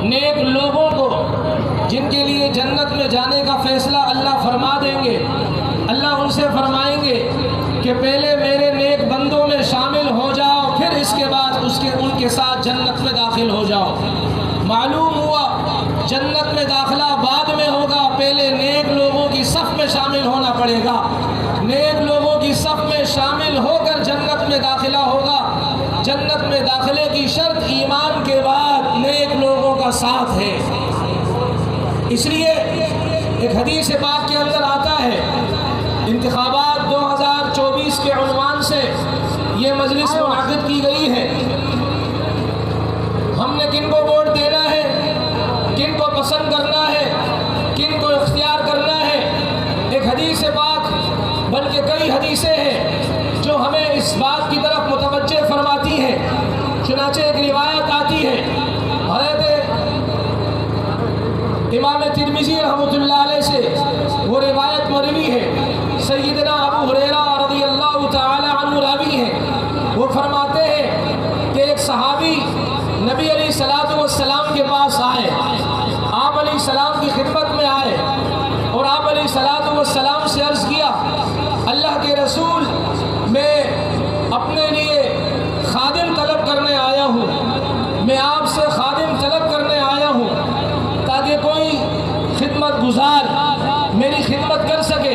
نیک لوگوں کو جن کے لیے جنت میں جانے کا فیصلہ اللہ فرما دیں گے، اللہ ان سے فرمائیں گے کہ پہلے میرے نیک بندوں میں شامل ہو جاؤ، پھر اس کے بعد ان کے ساتھ جنت میں داخل ہو جاؤ۔ معلوم ہوا جنت میں داخلہ بعد میں ہوگا، پہلے نیک لوگوں کی صف میں شامل ہونا پڑے گا۔ نیک لوگوں کی صف میں شامل ہو کر جنت میں داخلہ ہوگا۔ جنت میں داخلے کی شرط ایمان کے بعد نیک لوگوں کا ساتھ ہے۔ اس لیے ایک حدیث پاک کے اندر آتا ہے، انتخابات 2024 کے عنوان سے یہ مجلس منعقد کی گئی ہے۔ ہم نے کن کو ووٹ دینا ہے، کن کو پسند کرنا ہے، کن کو اختیار کرنا ہے، ایک حدیث پاک بلکہ کئی حدیثیں ہیں جو ہمیں اس بات کی طرف متوجہ فرماتی ہیں۔ چنانچہ ایک روایت آتی ہے، حضرت امام ترمذی رحمۃ اللہ علیہ سے وہ روایت مروی ہے، سیدنا ابو ہریرہ رضی اللہ تعالی عنہ راوی ہیں۔ وہ فرماتے ہیں کہ ایک صحابی نبی علیہ الصلوۃ والسلام کے پاس آئے، آپ علیہ السلام کی خدمت میں آئے اور آپ علیہ الصلوۃ والسلام سے عرض کیا، اللہ کے رسول میں اپنے لیے خادم طلب کرنے آیا ہوں، میں آپ سے خادم طلب کرنے آیا ہوں تاکہ کوئی خدمت گزار میری خدمت کر سکے۔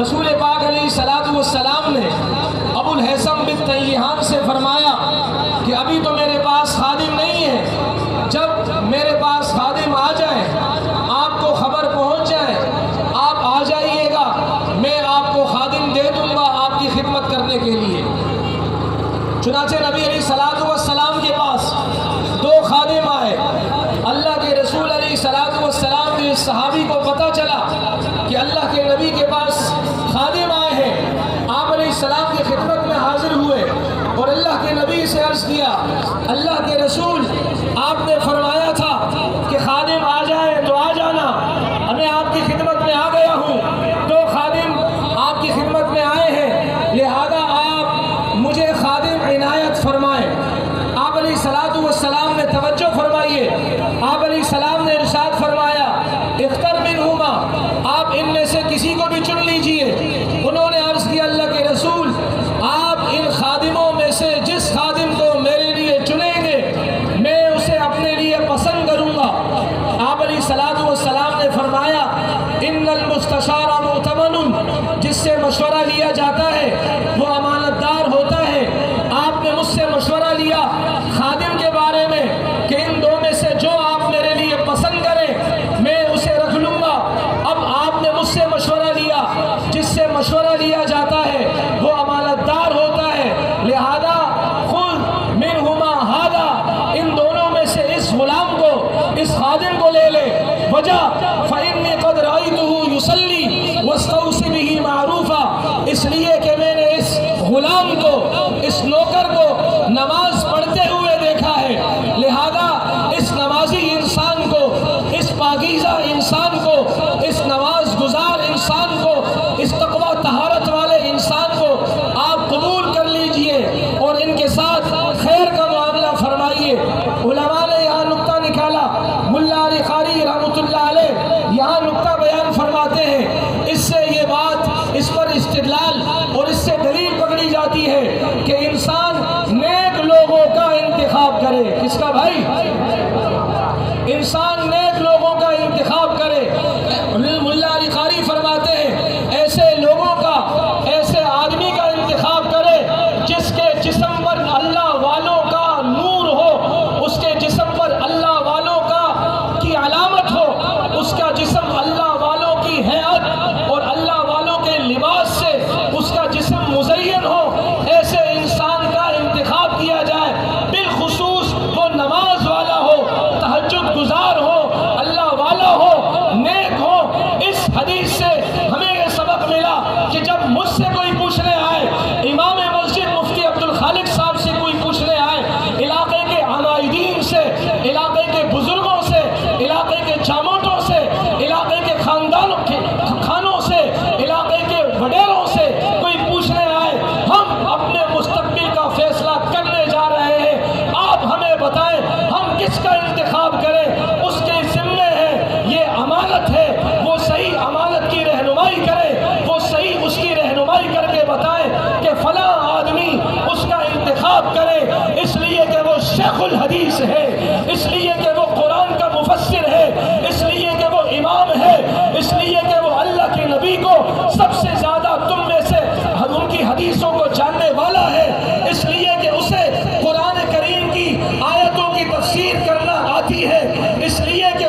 رسول پاک علیہ الصلوۃ والسلام نے ابو الحیثم بن طیہان سے فرمایا کہ ابھی تو میرے پاس خادم نہیں ہے، جب میرے پاس خادم آ جائے، آپ کو خبر پہنچ جائے، آپ آ جائیے گا، میں آپ کو خادم دے دوں گا آپ کی خدمت کرنے کے لیے۔ چنانچہ نبی علیہ الصلوۃ والسلام کے پاس 2 خادم آئے۔ اللہ کے رسول علیہ الصلوۃ والسلام کے صحابی کو پتہ چلا کہ اللہ کے نبی کے پاس خادم آئے ہیں، آپ علیہ السلام کی خدمت میں حاضر ہوئے اور اللہ کے نبی سے عرض کیا، اللہ کے رسول آپ نے فرمایا تھا کہ خادم آ جائے تو آ جانا، میں آپ کی خدمت میں آ گیا ہوں، 2 خادم آپ کی خدمت میں آئے ہیں، لہذا آپ مجھے خادم عنایت فرمائیں۔ آپ علیہ الصلوۃ والسلام نے توجہ فرمائیے، آپ علیہ السلام نے ارشاد فرمایا، اختر منہما، آپ ان میں سے کسی کو بھی چن لیجئے۔ انہوں نے عرض کیا، اللہ کے رسول آپ ان خادموں میں سے جس خادم کو میرے لیے چنیں گے میں اسے اپنے لیے پسند کروں گا۔ آپ علیہ الصلوۃ والسلام نے فرمایا، ان المستشار مؤتمن، جس سے مشورہ لیا جاتا ہے وہ امانت دار ہوتا ہے۔ آپ نے مجھ سے مشورہ لیا خادم کے بارے میں کہ ان 2 میں سے جو آپ میرے لیے پسند کریں میں اسے رکھ لوں گا۔ اب آپ نے مجھ سے مشورہ لیا، جس سے مشورہ لیا جاتا ہے وہ امانت دار ہوتا ہے، لہذا خذ منہما ھذا، ان دونوں میں سے اس غلام کو، اس خادم کو لے لے۔ وجہ فإنی قد رأیتہ یصلی واستوصی بہ معروفا، اس لیے کہ میں نے اس غلام کو، اس نوکر کو نماز پڑھتے ہوئے دیکھا ہے، لہذا اس نمازی انسان کو، اس پاکیزہ انسان کو، اس نماز گزار انسان کو، اس تقوی طہارت والے انسان کو آپ قبول کر لیجئے اور ان کے ساتھ خیر کا معاملہ فرمائیے۔ علماء نے یہاں نقطہ نکالا، ملا علی قاری رحمۃ اللہ علیہ یہاں نقطہ بیان فرماتے ہیں، اس سے یہ بات، اس پر استدلال اور اس سے دلیل پکڑی جاتی ہے کہ انسان نیک لوگوں کا انتخاب کرے۔ کس کا بھائی؟ انسان نیک لوگوں کا انتخاب کرے۔ ملا علی قاری فرماتے ہیں ایسے لوگوں کا، ایسے آدمی کا انتخاب کرے جس کے جسم پر اللہ والوں کا نور ہو، اس کے جسم پر اللہ والوں کی علامت ہو، اس کا جسم اللہ والوں کی ہیئت اور اللہ والوں کے لباس سے اس کا جسم مزین ہو، ایسے انسان کا انتخاب کیا جائے۔ بالخصوص وہ نماز اس لیے کہ